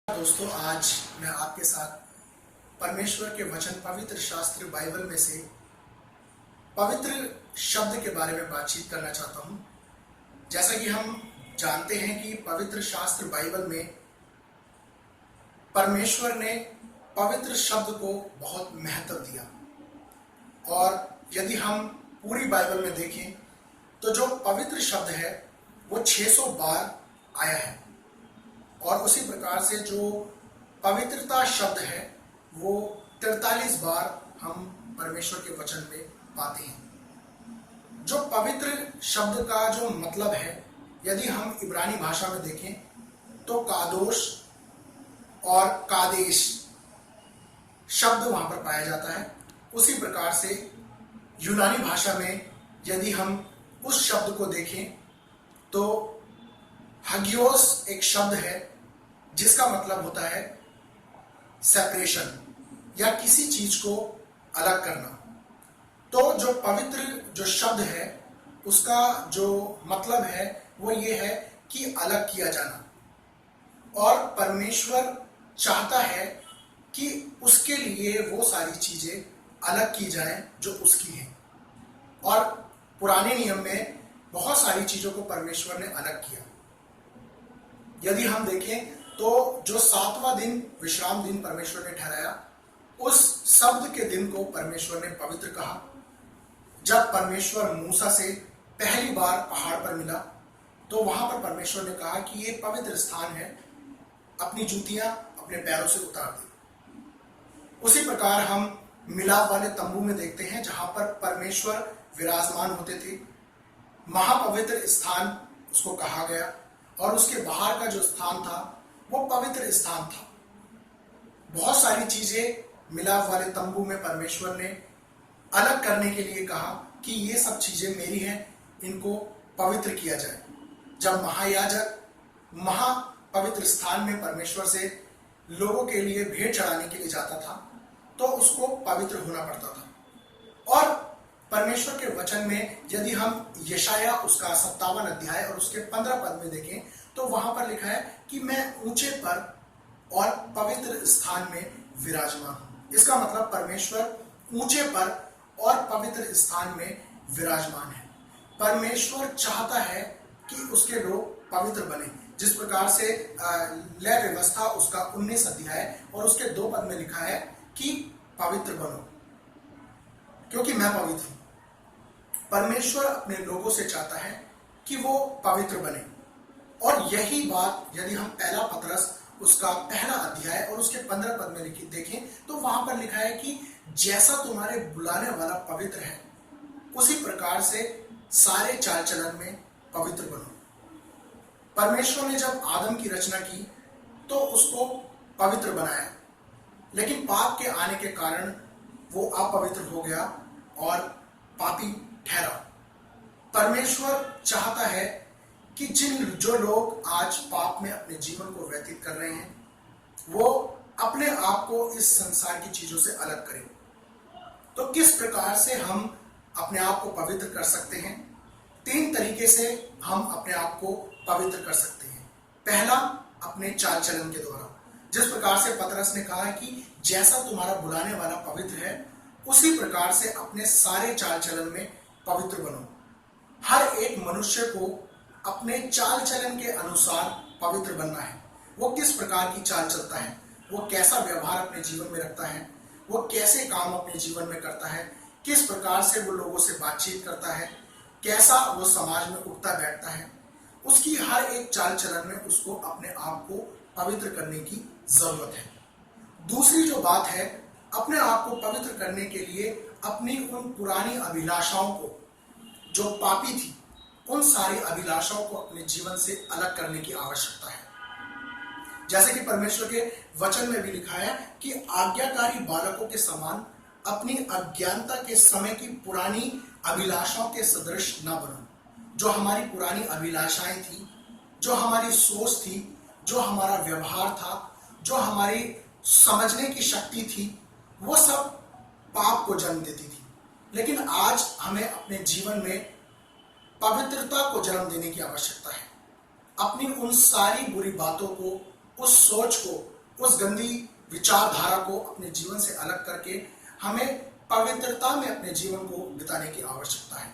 दोस्तों, आज मैं आपके साथ परमेश्वर के वचन पवित्र शास्त्र बाइबल में से पवित्र शब्द के बारे में बातचीत करना चाहता हूं। जैसा कि हम जानते हैं कि पवित्र शास्त्र बाइबल में परमेश्वर ने पवित्र शब्द को बहुत महत्व दिया, और यदि हम पूरी बाइबल में देखें तो जो पवित्र शब्द है वो 600 बार आया है, और उसी प्रकार से जो पवित्रता शब्द है वो 43 बार हम परमेश्वर के वचन में पाते हैं। जो पवित्र शब्द का जो मतलब है, यदि हम इब्रानी भाषा में देखें तो कादोश और कादेश शब्द वहां पर पाया जाता है। उसी प्रकार से यूनानी भाषा में यदि हम उस शब्द को देखें तो हगियोस एक शब्द है जिसका मतलब होता है सेपरेशन या किसी चीज को अलग करना। तो जो पवित्र जो शब्द है उसका जो मतलब है वो ये है कि अलग किया जाना, और परमेश्वर चाहता है कि उसके लिए वो सारी चीजें अलग की जाएं जो उसकी हैं। और पुराने नियम में बहुत सारी चीजों को परमेश्वर ने अलग किया। यदि हम देखें तो जो 7वां दिन विश्राम दिन परमेश्वर ने ठहराया, उस शब्द के दिन को परमेश्वर ने पवित्र कहा। जब परमेश्वर मूसा से पहली बार पहाड़ पर मिला तो वहां पर परमेश्वर ने कहा कि ये पवित्र स्थान है, अपनी जूतियां अपने पैरों से उतार दे। उसी प्रकार हम मिलाप वाले तंबू में देखते हैं जहां पर परमेश्वर विराजमान होते थे। महापवित्र स्थान उसको कहा गया, और उसके बाहर का जो स्थान था वो पवित्र स्थान था। बहुत सारी चीजें मिलाप वाले तंबू में परमेश्वर ने अलग करने के लिए कहा कि ये सब चीजें मेरी हैं, इनको पवित्र किया जाए। जब महायाजक महापवित्र स्थान में परमेश्वर से लोगों के लिए भेंट चढ़ाने के लिए जाता था तो उसको पवित्र होना पड़ता था। और परमेश्वर के वचन में यदि हम यशाया उसका 57 अध्याय और उसके 15 पद में देखें तो वहां पर लिखा है कि मैं ऊंचे पर और पवित्र स्थान में विराजमान हूं। इसका मतलब परमेश्वर ऊंचे पर और पवित्र स्थान में विराजमान है। परमेश्वर चाहता है कि उसके लोग पवित्र बने। जिस प्रकार से लय व्यवस्था उसका 19 अध्याय और उसके 2 पद में लिखा है कि पवित्र बनो क्योंकि मैं पवित्र हूं। परमेश्वर अपने लोगों से चाहता है कि वो पवित्र बने, और यही बात यदि हम पहला पतरस उसका पहला अध्याय और उसके 15 पद में देखें तो वहां पर लिखा है कि जैसा तुम्हारे बुलाने वाला पवित्र है उसी प्रकार से सारे चाल चलन में पवित्र बनो। परमेश्वर ने जब आदम की रचना की तो उसको पवित्र बनाया, लेकिन पाप के आने के कारण वो अपवित्र हो गया और पापी ठहरा। परमेश्वर चाहता है कि जो लोग आज पाप में अपने जीवन को व्यतीत कर रहे हैं वो अपने आप को इस संसार की चीजों से अलग करें। तो किस प्रकार से हम अपने आप को पवित्र कर सकते हैं? 3 तरीके से हम अपने आप को पवित्र कर सकते हैं। पहला, अपने चाल चलन के द्वारा। जिस प्रकार से पतरस ने कहा कि जैसा तुम्हारा बुलाने वाला पवित्र है उसी प्रकार से अपने सारे चाल चलन में पवित्र बनो। हर एक मनुष्य को अपने चाल चलन के अनुसार पवित्र बनना है। वो किस प्रकार की चाल चलता है, वो कैसा व्यवहार अपने जीवन में रखता है, वो कैसे काम अपने जीवन में करता है, किस प्रकार से वो लोगों से बातचीत करता है, कैसा वो समाज में उठता बैठता है, उसकी हर एक चाल चलन में उसको अपने आप को पवित्र करने की जरूरत है। दूसरी जो बात है, अपने आप को पवित्र करने के लिए अपनी उन पुरानी अभिलाषाओं को जो पापी थी उन सारी अभिलाषाओं को अपने जीवन से अलग करने की आवश्यकता है। जैसे कि परमेश्वर के वचन में भी लिखा है कि आज्ञाकारी बालकों के समान अपनी अज्ञानता के समय की पुरानी अभिलाषाओं के सदृश न बनो। जो हमारी पुरानी अभिलाषाएं थी, जो हमारी सोच थी, जो हमारा व्यवहार था, जो हमारी समझने की शक्ति थी, वो सब पाप को जन्म देती थी। लेकिन आज हमें अपने जीवन में पवित्रता को जन्म देने की आवश्यकता है। अपनी उन सारी बुरी बातों को, उस सोच को उस गंदी विचारधारा को अपने जीवन से अलग करके हमें पवित्रता में अपने जीवन को बिताने की आवश्यकता है।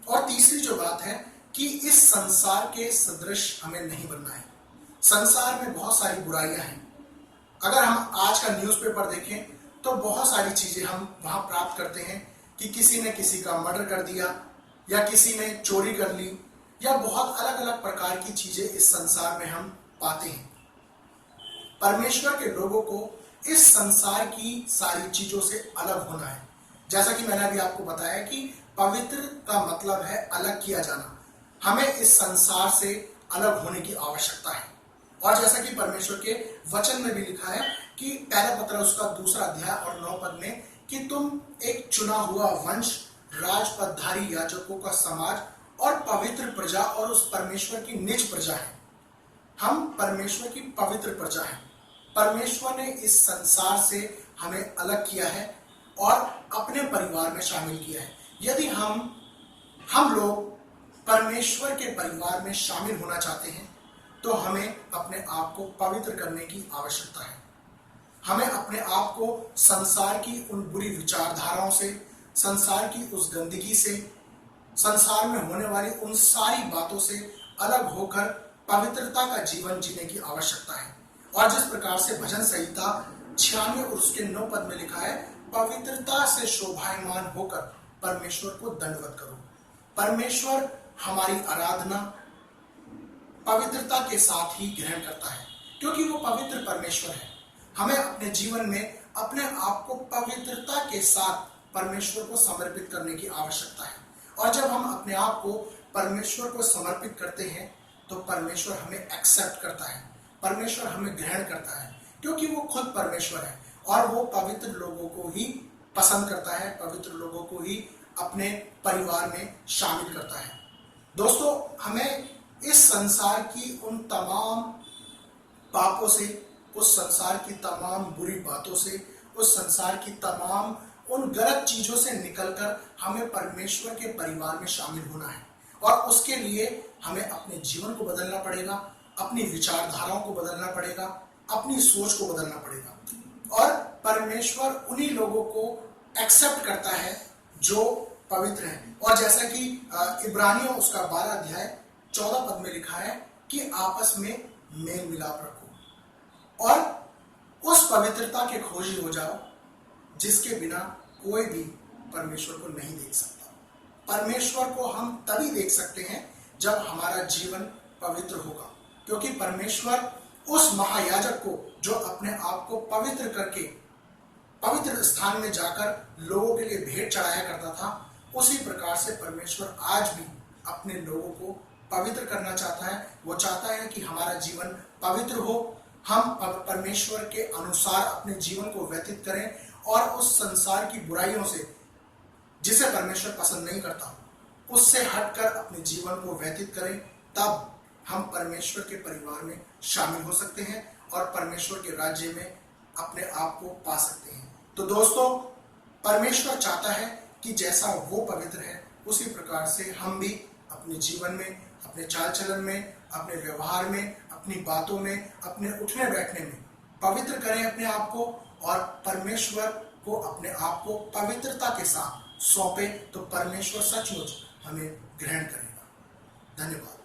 और तीसरी जो बात है कि इस संसार के सदृश हमें नहीं बनना है। संसार में बहुत सारी बुराइयां हैं। अगर हम आज का न्यूज़पेपर देखें तो बहुत सारी चीजें हम वहां प्राप्त करते हैं कि किसी ने किसी का मर्डर कर दिया या किसी ने चोरी कर ली या बहुत अलग अलग प्रकार की चीजें इस संसार में हम पाते हैं। परमेश्वर के लोगों को इस संसार की सारी चीजों से अलग होना है। जैसा कि मैंने अभी आपको बताया कि पवित्र का मतलब है अलग किया जाना। हमें इस संसार से अलग होने की आवश्यकता है। और जैसा कि परमेश्वर के वचन में भी लिखा है कि पहला पत्रस उसका 2 अध्याय और 9 पद में कि तुम एक चुना हुआ वंश, राजपदधारी याजकों का समाज और पवित्र प्रजा और उस परमेश्वर की निज प्रजा है। हम परमेश्वर की पवित्र प्रजा हैं। परमेश्वर ने इस संसार से हमें अलग किया है और अपने परिवार में शामिल किया है। यदि हम लोग परमेश्वर के परिवार में शामिल होना चाहते हैं तो हमें अपने आप को पवित्र करने की आवश्यकता है। हमें अपने आप को संसार की उन बुरी विचारधाराओं से, संसार की उस गंदगी से, संसार में होने वाली उन सारी बातों से अलग होकर पवित्रता का जीवन जीने की आवश्यकता है। और जिस प्रकार से भजन संहिता 96 और उसके 9 पद में लिखा है, पवित्रता से शोभायमान होकर परमेश्वर को दंडवत करो। परमेश्वर हमारी आराधना पवित्रता के साथ ही ग्रहण करता है, क्योंकि वो पवित्र परमेश्वर है। हमें अपने जीवन में अपने आप को पवित्रता के साथ परमेश्वर को समर्पित करने की आवश्यकता है। और जब हम अपने आप को परमेश्वर को समर्पित करते हैं तो परमेश्वर हमें एक्सेप्ट करता है, परमेश्वर हमें ग्रहण करता है, क्योंकि वो खुद परमेश्वर है और वो पवित्र लोगों को ही पसंद करता है, पवित्र लोगों को ही अपने परिवार में शामिल करता है। दोस्तों, हमें इस संसार की उन तमाम पापों से, उस संसार की तमाम बुरी बातों से, उस संसार की तमाम उन गलत चीजों से निकलकर हमें परमेश्वर के परिवार में शामिल होना है। और उसके लिए हमें अपने जीवन को बदलना पड़ेगा, अपनी विचारधाराओं को बदलना पड़ेगा, अपनी सोच को बदलना पड़ेगा। और परमेश्वर उन्हीं लोगों को एक्सेप्ट करता है जो पवित्र है। और जैसा कि इब्रानियों उसका 12 अध्याय 14 पद में लिखा है कि आपस में मेल मिलाप रखो और उस पवित्रता के खोजी हो जाओ जिसके बिना कोई भी परमेश्वर को नहीं देख सकता। परमेश्वर को हम तभी देख सकते हैं जब हमारा जीवन पवित्र होगा, क्योंकि परमेश्वर उस महायाजक को जो अपने आप को पवित्र करके पवित्र स्थान में जाकर लोगों के लिए भेंट चढ़ाया करता था, उसी प्रकार से परमेश्वर आज भी अपने लोगों को पवित्र करना चाहता है। वो चाहता है कि हमारा जीवन पवित्र हो, हम परमेश्वर के अनुसार अपने जीवन को व्यतीत करें और उस संसार की बुराइयों से, जिसे परमेश्वर पसंद नहीं करता, उससे हटकर अपने जीवन को व्यतीत करें। तब हम परमेश्वर के परिवार में शामिल हो सकते हैं और परमेश्वर के राज्य में अपने आप को पा सकते हैं। तो दोस्तों, परमेश्वर चाहता है कि जैसा वो पवित्र है उसी प्रकार से हम भी अपने जीवन में, अपने चाल चलन में, अपने व्यवहार में, अपनी बातों में, अपने उठने बैठने में पवित्र करें अपने आप को और परमेश्वर को अपने आप को पवित्रता के साथ सौंपे, तो परमेश्वर सचमुच हमें ग्रहण करेगा। धन्यवाद।